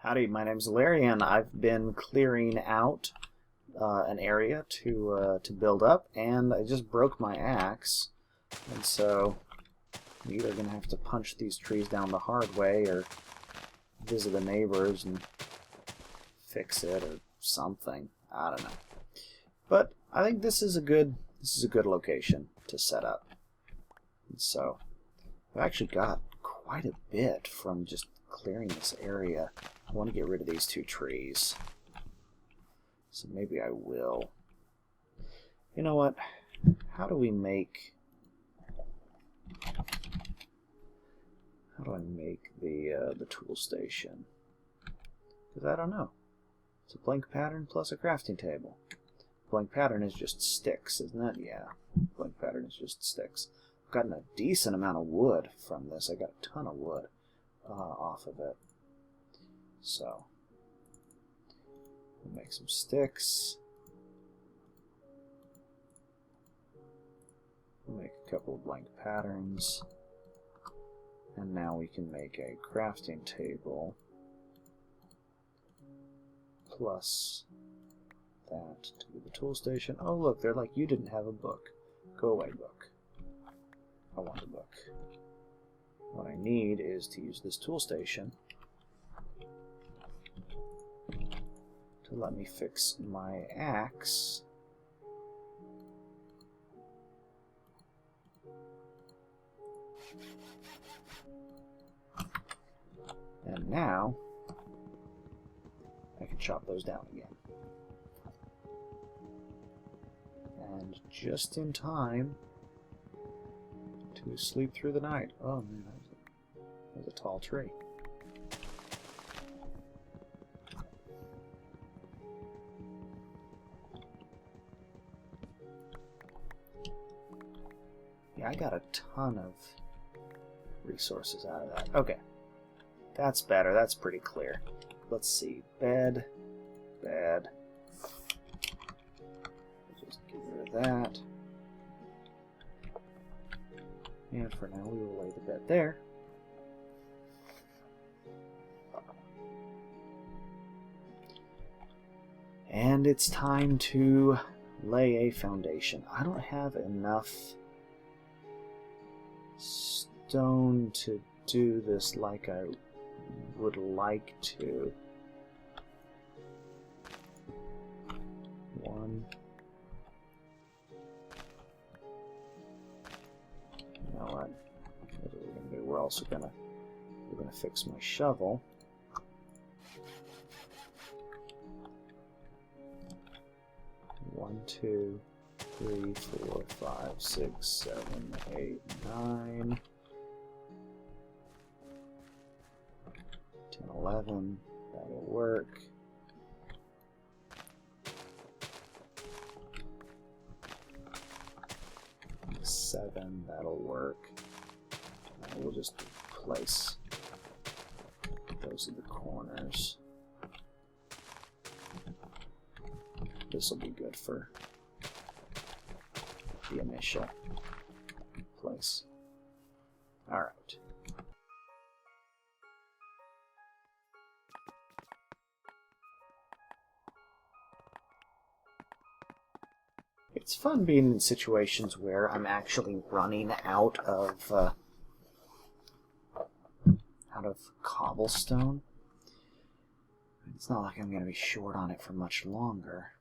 Howdy, my name's Larry, and I've been clearing out an area to build up, and I just broke my axe, and so I'm either going to have to punch these trees down the hard way or visit the neighbors and fix it or something. I don't know. But I think this is a good location to set up. And so I've actually got quite a bit from just clearing this area. I want to get rid of these two trees. So maybe I will. You know what? How do I make the tool station? Because I don't know. It's a blank pattern plus a crafting table. Blank pattern is just sticks, isn't it? Yeah. Blank pattern is just sticks. I've gotten a decent amount of wood from this. I got a ton of wood off of it. So we'll make some sticks. We'll make a couple of blank patterns. And now we can make a crafting table plus that to the tool station. Oh look, they're like, you didn't have a book. Go away, book. I want a book. What I need is to use this tool station to let me fix my axe. And now I can chop those down again. And just in time to sleep through the night. Oh man, that was a tall tree. Yeah, I got a ton of resources out of that. Okay. That's better. That's pretty clear. Let's see. Bed. Bed. Just get rid of that. And for now, we will lay the bed there. And it's time to lay a foundation. I don't have enough stone to do this like I would like to. One. You know what? What are we gonna do? We're also gonna fix my shovel. One, two, 3, 4, 5, 6, 7, 8, 9, 10, 11. That'll work. Seven, that'll work. And we'll just place those in the corners. This will be good for the initial place. Alright. It's fun being in situations where I'm actually running out of cobblestone. It's not like I'm going to be short on it for much longer.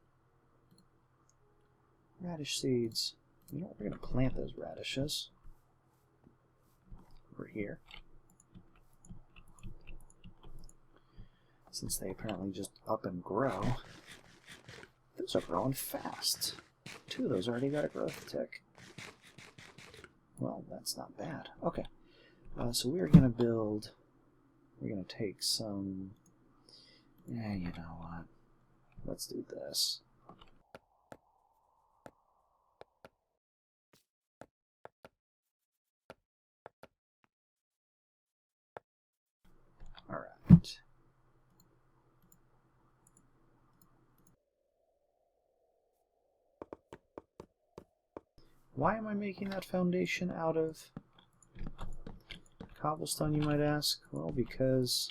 Radish seeds. You know what? We're going to plant those radishes over here. Since they apparently just up and grow. Those are growing fast. 2 of those already got a growth tick. Well, that's not bad. Okay. So we're going to build... We're going to take some... Yeah, you know what? Let's do this. Alright. Why am I making that foundation out of cobblestone, you might ask? Well, because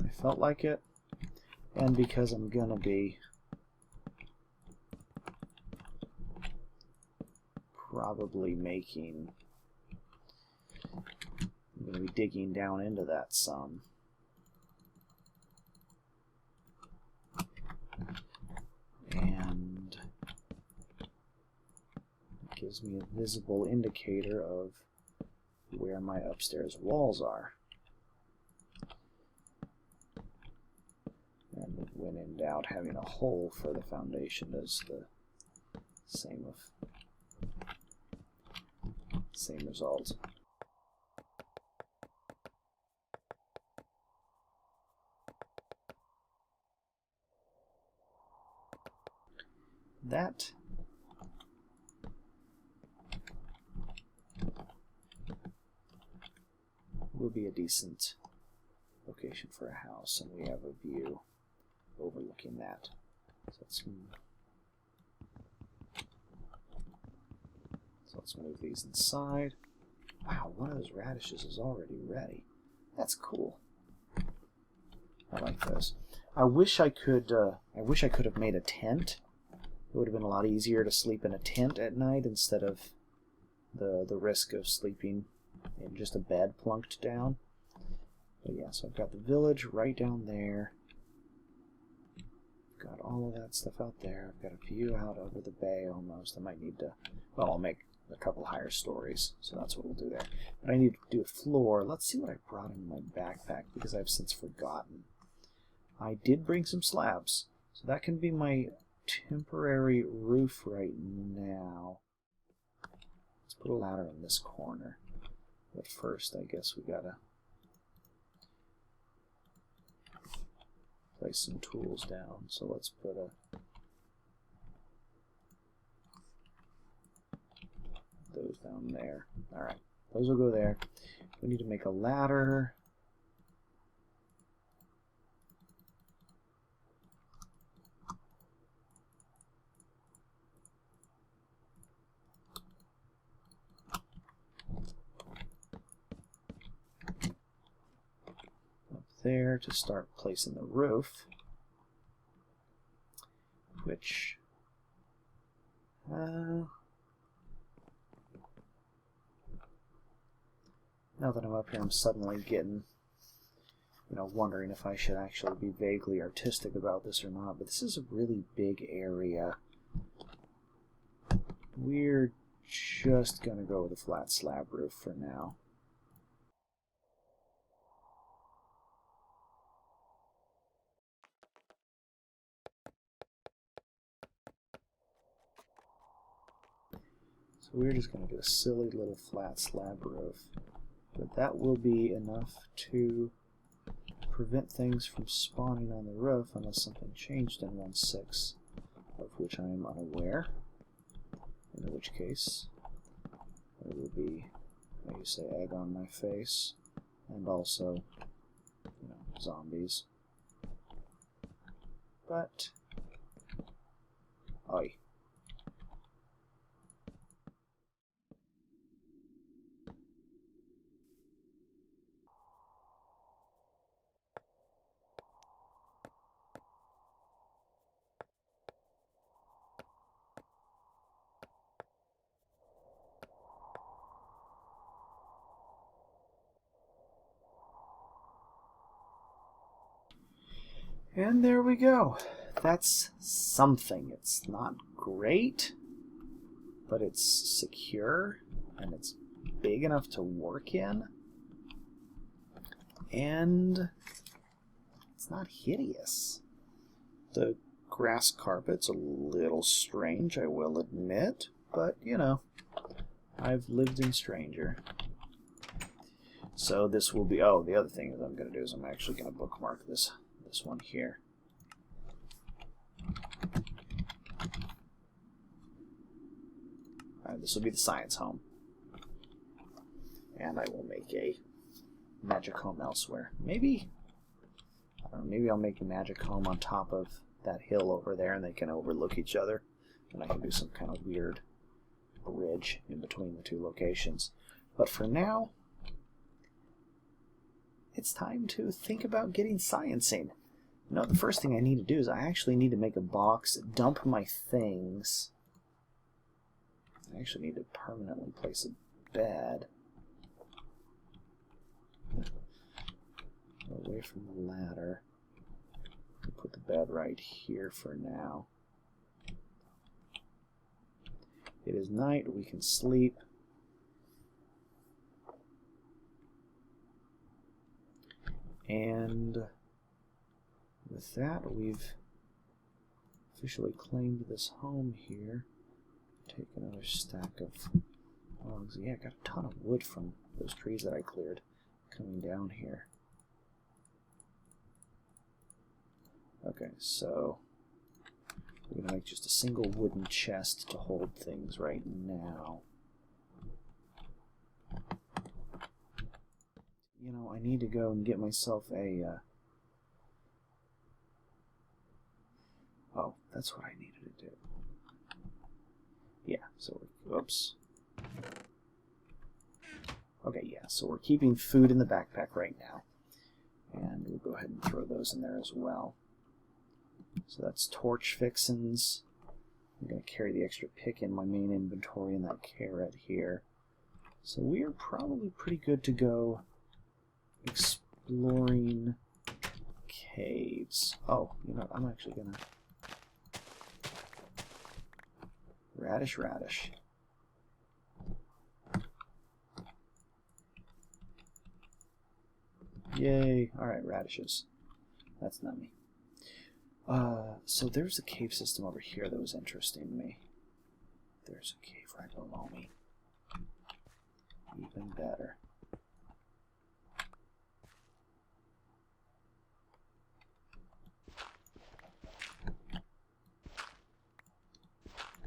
I felt like it, and because I'm going to be probably making, I'm going to be digging down into that some. And it gives me a visible indicator of where my upstairs walls are. And when in doubt, having a hole for the foundation does the same result. That will be a decent location for a house, and we have a view overlooking that. So let's move these inside. Wow, one of those radishes is already ready. That's cool. I like those. I wish I could have made a tent. It would have been a lot easier to sleep in a tent at night instead of the risk of sleeping in just a bed plunked down. But yeah, so I've got the village right down there. I've got all of that stuff out there. I've got a view out over the bay almost. I might need to, well, I'll make a couple higher stories, so that's what we'll do there. But I need to do a floor. Let's see what I brought in my backpack, because I've since forgotten. I did bring some slabs, so that can be my temporary roof right now. Let's put a ladder in this corner. But first, I guess we gotta place some tools down. So let's put those down there. Alright, those will go there. We need to make a ladder. There to start placing the roof, which now that I'm up here, I'm suddenly getting, wondering if I should actually be vaguely artistic about this or not. But this is a really big area. We're just gonna go with a flat slab roof for now. So we're just going to do a silly little flat slab roof. But that will be enough to prevent things from spawning on the roof unless something changed in 1.6, of which I am unaware. In which case, there will be, how you say, egg on my face, and also, zombies. But, oi. And there we go. That's something. It's not great, but it's secure, and it's big enough to work in, and it's not hideous. The grass carpet's a little strange, I will admit, but, I've lived in stranger. So this will be, oh, the other thing that I'm going to do is I'm actually going to bookmark this one here. Alright, this will be the science home. And I will make a magic home elsewhere. Maybe, I don't know, maybe I'll make a magic home on top of that hill over there and they can overlook each other. And I can do some kind of weird bridge in between the two locations. But for now, it's time to think about getting sciencing. You know, the first thing I need to do is I actually need to make a box, dump my things. I actually need to permanently place a bed. Away from the ladder. Put the bed right here for now. It is night, we can sleep. And with that, we've officially claimed this home here. Take another stack of logs. Yeah, I got a ton of wood from those trees that I cleared coming down here. Okay, so we're going to make just a single wooden chest to hold things right now. You know, I need to go and get myself a... Oh, that's what I needed to do. Yeah, so we're... Oops. Okay, yeah, so we're keeping food in the backpack right now. And we'll go ahead and throw those in there as well. So that's torch fixins. I'm going to carry the extra pick in my main inventory and that carrot here. So we are probably pretty good to go exploring caves. Oh, you know, I'm actually going to... Radish. Yay. Alright, radishes. That's not me. So there's a cave system over here that was interesting to me. There's a cave right below me. Even better.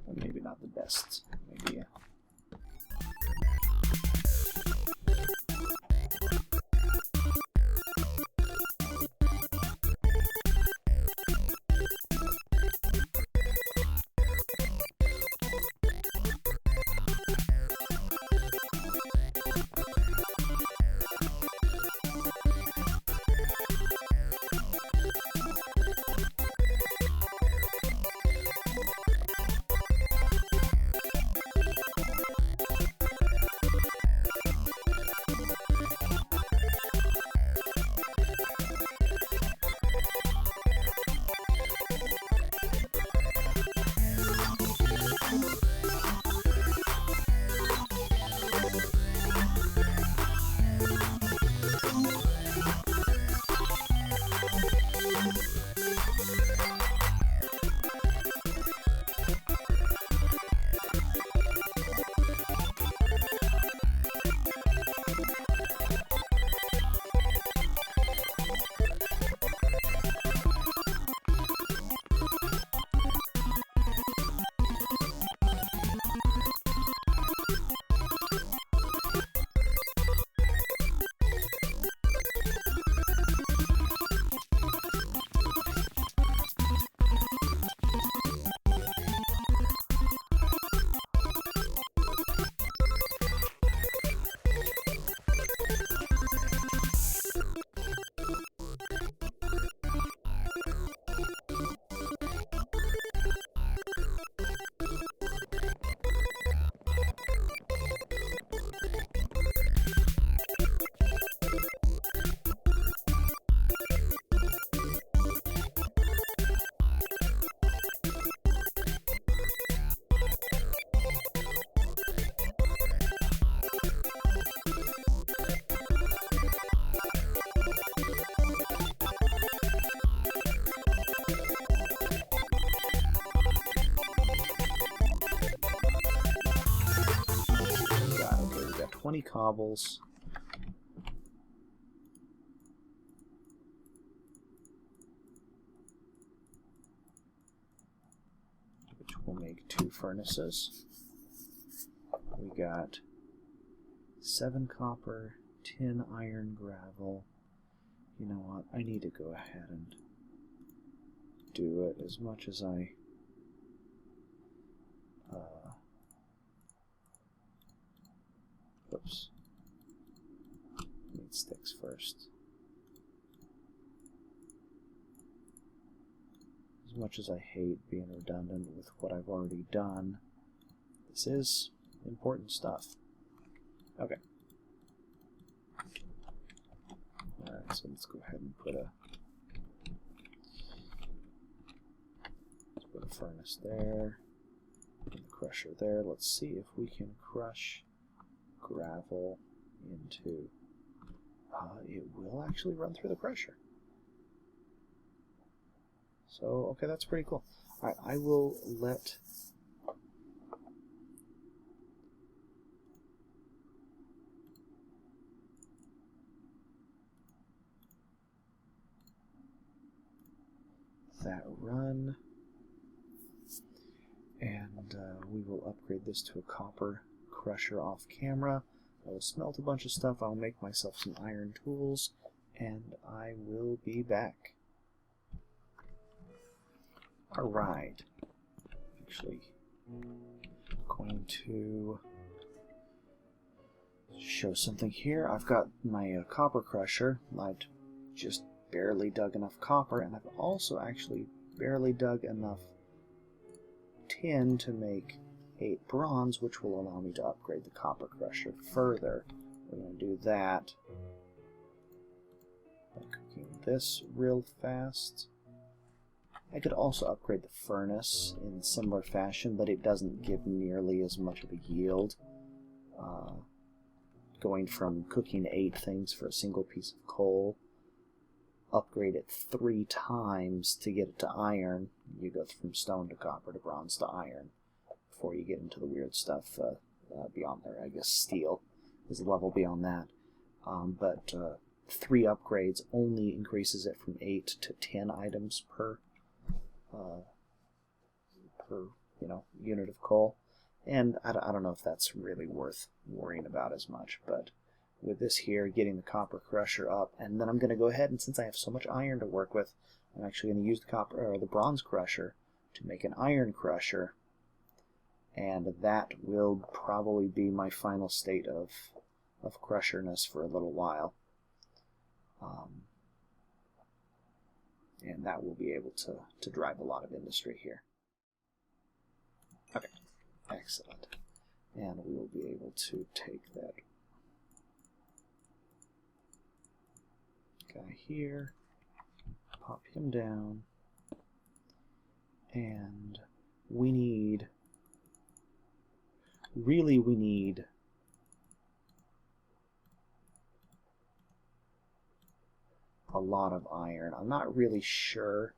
But maybe not the best idea. We got 20 cobbles. Which will make 2 furnaces. We got 7 copper, 10 iron gravel. You know what? I need to go ahead and do it as much as I oops. Need sticks first. much as I hate being redundant with what I've already done, this is important stuff. Okay. Alright, so let's go ahead and put a furnace there, and the crusher there. Let's see if we can crush gravel into... it will actually run through the crusher. So, okay, that's pretty cool. Alright, I will let... that run. And we will upgrade this to a copper crusher off camera. I will smelt a bunch of stuff. I'll make myself some iron tools, and I will be back. Alright. Actually, going to show something here. I've got my copper crusher. I've just barely dug enough copper, and I've also actually barely dug enough tin to make 8 bronze, which will allow me to upgrade the copper crusher further. We're going to do that by cooking this real fast. I could also upgrade the furnace in similar fashion, but it doesn't give nearly as much of a yield. Going from cooking 8 things for a single piece of coal, upgrade it 3 times to get it to iron. You go from stone to copper to bronze to iron before you get into the weird stuff beyond there. I guess steel is the level beyond that. But 3 upgrades only increases it from 8 to 10 items per unit of coal. And I don't know if that's really worth worrying about as much, but with this here, getting the copper crusher up, and then I'm going to go ahead, and since I have so much iron to work with, I'm actually going to use the bronze crusher to make an iron crusher, and that will probably be my final state of crusherness for a little while. And that will be able to drive a lot of industry here. Okay, excellent. And we will be able to take that guy here, pop him down, and we need a lot of iron. I'm not really sure.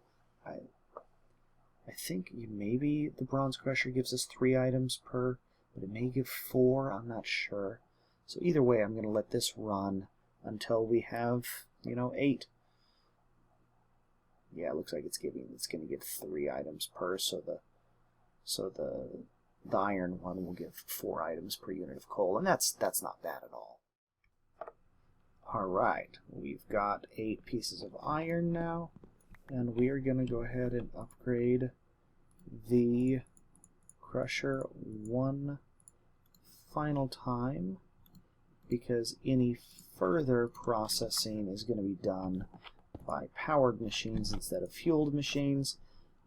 I think maybe the bronze crusher gives us 3 items per, but it may give 4. I'm not sure. So either way, I'm going to let this run until we have, 8. Yeah, it looks like it's going to give 3 items per. So the iron one will give 4 items per unit of coal, and that's not bad at all. Alright, we've got 8 pieces of iron now, and we are going to go ahead and upgrade the crusher one final time, because any further processing is going to be done by powered machines instead of fueled machines,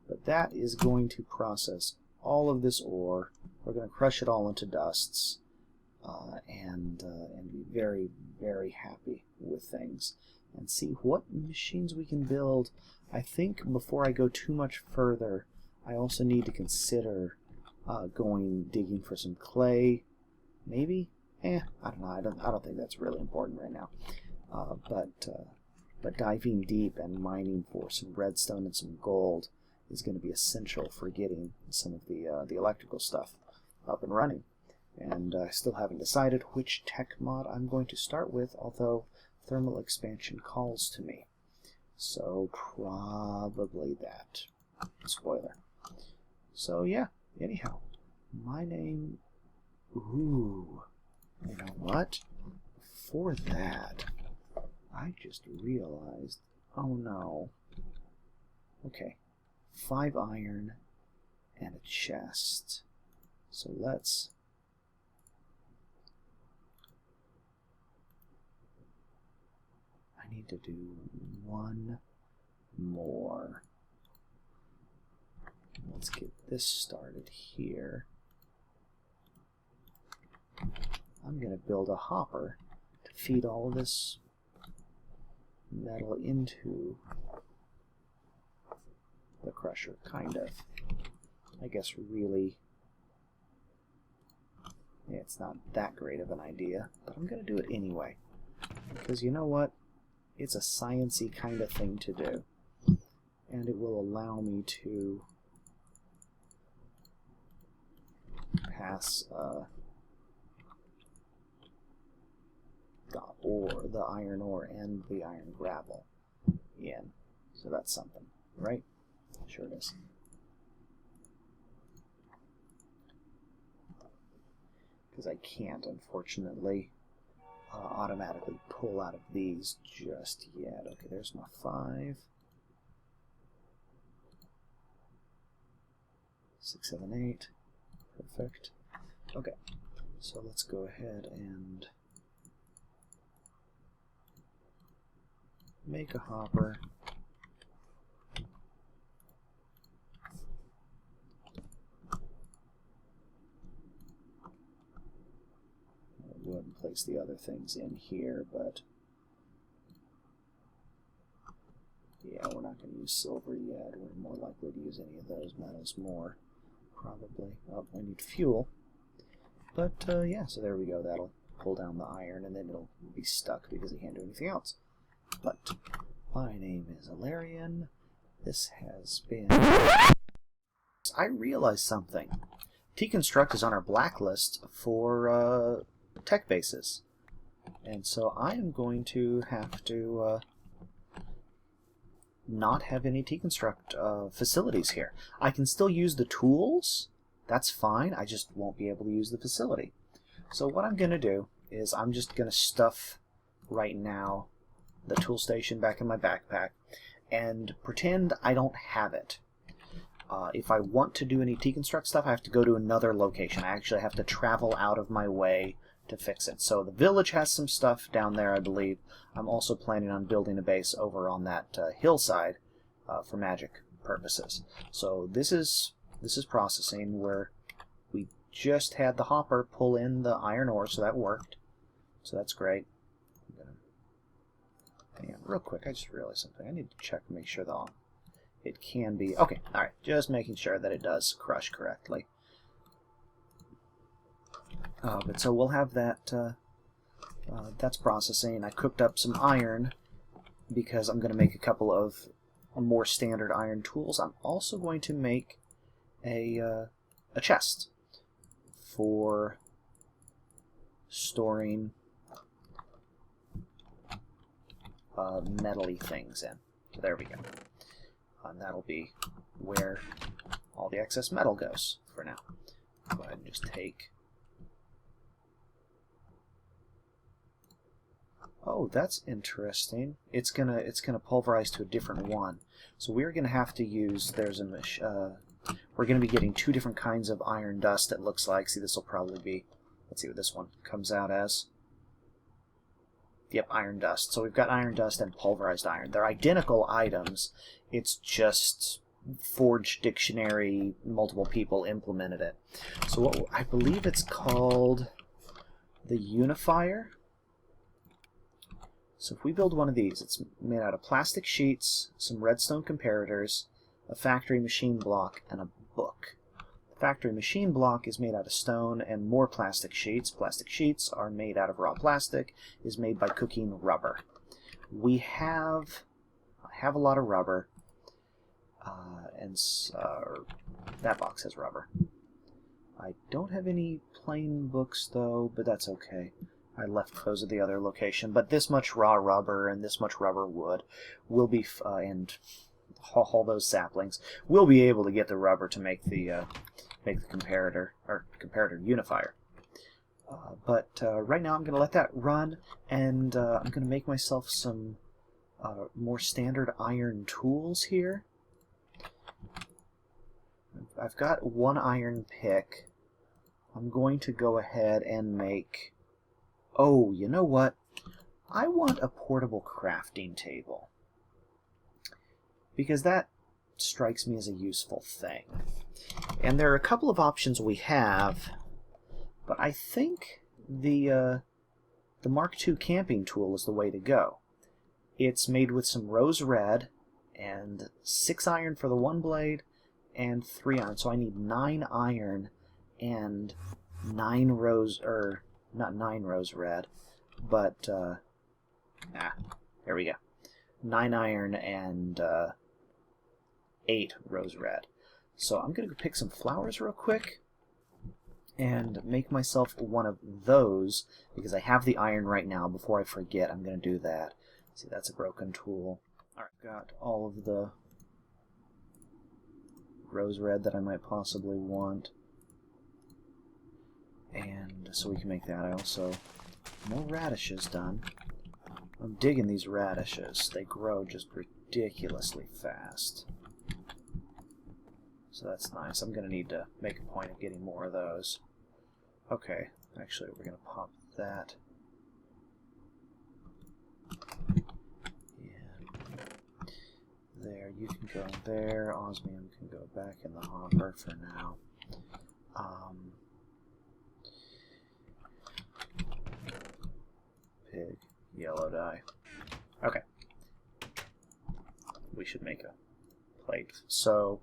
but that is going to process all of this ore. We're going to crush it all into dusts, and be very, very happy with things and see what machines we can build. I think before I go too much further, I also need to consider digging for some clay. Maybe? I don't know. I don't think that's really important right now. But diving deep and mining for some redstone and some gold is going to be essential for getting some of the electrical stuff up and running. And I still haven't decided which tech mod I'm going to start with, although thermal expansion calls to me. So probably that. Spoiler. So yeah, anyhow, my name... Ooh, you know what? Before that, I just realized... Oh no. Okay, 5 iron and a chest. So let's... I need to do one more. let's get this started here. I'm going to build a hopper to feed all of this metal into the crusher, kind of. I guess really, yeah, it's not that great of an idea, but I'm going to do it anyway. Because you know what? It's a science-y kind of thing to do. And it will allow me to pass the iron ore and the iron gravel in. So that's something, right? Sure it is. Because I can't, unfortunately, automatically pull out of these just yet. Okay, there's my 5. 6, 7, 8. Perfect. Okay, so let's go ahead and make a hopper. I would place the other things in here, but yeah, we're not going to use silver yet. We're more likely to use any of those metals more, probably. Oh, I need fuel. But yeah, so there we go. That'll pull down the iron, and then it'll be stuck because it can't do anything else. But my name is Alarian. This has been... I realized something. Deconstruct is on our blacklist for tech bases. And so I am going to have to not have any Deconstruct facilities here. I can still use the tools. That's fine. I just won't be able to use the facility. So what I'm going to do is I'm just going to stuff right now the tool station back in my backpack and pretend I don't have it. If I want to do any Deconstruct stuff, I have to go to another location. I actually have to travel out of my way to fix it. So the village has some stuff down there, I believe. I'm also planning on building a base over on that hillside for magic purposes. So this is processing where we just had the hopper pull in the iron ore, so that worked. So that's great. Hang on, real quick, I just realized something. I need to check to make sure that it can be... Okay, alright, just making sure that it does crush correctly. But so we'll have that, that's processing. I cooked up some iron because I'm going to make a couple of more standard iron tools. I'm also going to make a chest for storing metal-y things in. So there we go. And that'll be where all the excess metal goes for now. Go ahead and just take... Oh, that's interesting. It's gonna pulverize to a different one. So we're gonna have to use... we're gonna be getting 2 different kinds of iron dust. It looks like. See, this will probably be... Let's see what this one comes out as. Yep, iron dust. So we've got iron dust and pulverized iron. They're identical items. It's just Forge Dictionary, multiple people implemented it. So what I believe it's called the Unifier. So if we build one of these, it's made out of plastic sheets, some redstone comparators, a factory machine block, and a book. The factory machine block is made out of stone and more plastic sheets. Plastic sheets are made out of raw plastic, is made by cooking rubber. I have a lot of rubber, and that box has rubber. I don't have any plain books though, but that's okay. I left those at the other location, but this much raw rubber and this much rubber wood will be, and all those saplings, will be able to get the rubber to make the comparator unifier. But right now I'm going to let that run, and I'm going to make myself some more standard iron tools here. I've got 1 iron pick. I'm going to go ahead and make... Oh, you know what? I want a portable crafting table. Because that strikes me as a useful thing. And there are a couple of options we have, but I think the Mark II camping tool is the way to go. It's made with some rose red and 6 iron for the one blade and 3 iron. So I need 9 iron and 9 rose, or not 9 rose red, but there we go. 9 iron and 8 rose red. So I'm going to pick some flowers real quick and make myself one of those, because I have the iron right now. Before I forget, I'm going to do that. See, that's a broken tool. Alright, got all of the rose red that I might possibly want. And so we can make that. I also, more radishes done. I'm digging these radishes. They grow just ridiculously fast. So that's nice. I'm going to need to make a point of getting more of those. Okay, actually we're going to pop that. Yeah. There, you can go there. Osmium can go back in the hopper for now. Pig, yellow dye. Okay. We should make a plate. So,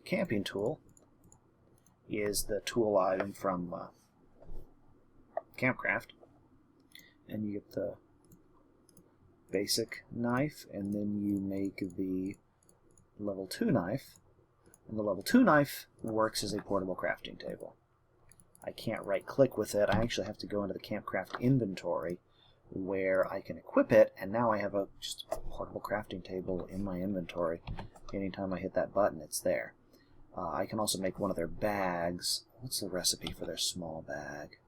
camping tool is the tool item from Campcraft, and you get the basic knife, and then you make the level 2 knife, and the level 2 knife works as a portable crafting table. I can't right click with it. I actually have to go into the Campcraft inventory where I can equip it, and now I have just a portable crafting table in my inventory. Anytime I hit that button, it's there. I can also make one of their bags. What's the recipe for their small bag?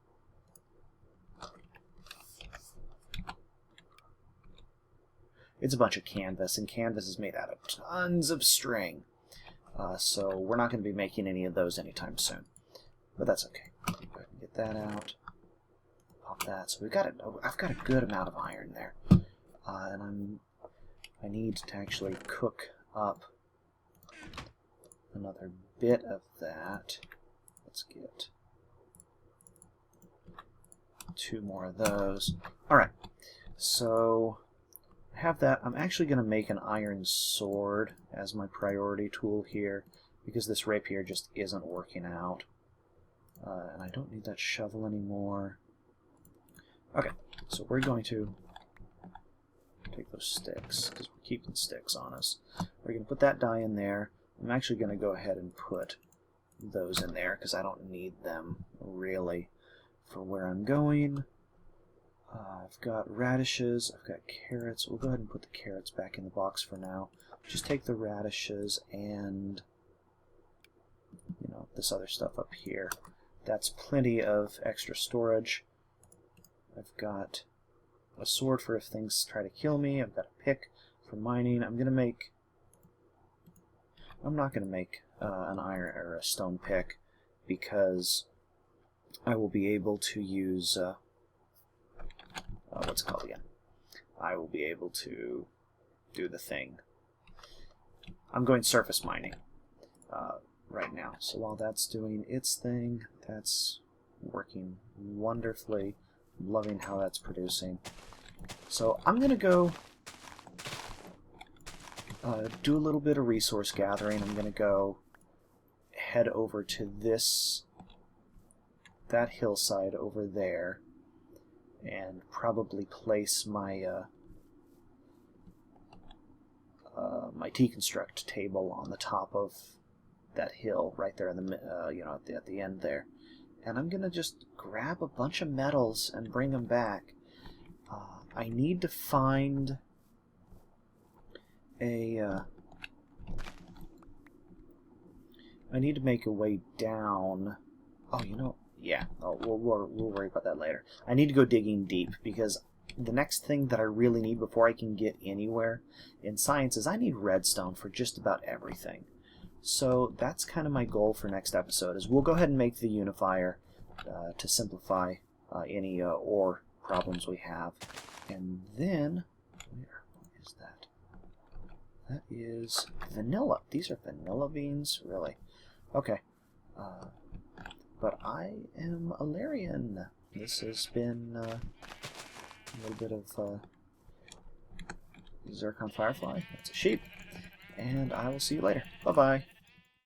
It's a bunch of canvas, and canvas is made out of tons of string. So we're not going to be making any of those anytime soon. But that's okay. Go ahead and get that out. Pop that. So we've got I've got a good amount of iron there. And I need to actually cook up another bit of that. Let's get 2 more of those. Alright, so I have that. I'm actually going to make an iron sword as my priority tool here, because this rapier just isn't working out. And I don't need that shovel anymore. Okay, so we're going to take those sticks, because we're keeping sticks on us. We're going to put that dye in there. I'm actually going to go ahead and put those in there, because I don't need them, really, for where I'm going. I've got radishes, I've got carrots. We'll go ahead and put the carrots back in the box for now. Just take the radishes and, you know, this other stuff up here. That's plenty of extra storage. I've got a sword for if things try to kill me. I've got a pick for mining. I'm not going to make an iron or a stone pick, because I will be able to use what's it called again? I will be able to do the thing. I'm going surface mining right now. So while that's doing its thing, that's working wonderfully. I'm loving how that's producing. So I'm going to go do a little bit of resource gathering. I'm going to go head over to that hillside over there, and probably place my my Deconstruct table on the top of that hill right there in the at the end there. And I'm gonna just grab a bunch of metals and bring them back. I need to find I need to make a way down. Oh, yeah. Oh, we'll worry about that later. I need to go digging deep, because the next thing that I really need before I can get anywhere in science is I need redstone for just about everything. So that's kind of my goal for next episode, is we'll go ahead and make the unifier to simplify any ore problems we have. And then, where is that That is vanilla. These are vanilla beans? Really? Okay. But I am Alarian. This has been a little bit of Zircon Firefly. That's a sheep. And I will see you later. Bye-bye.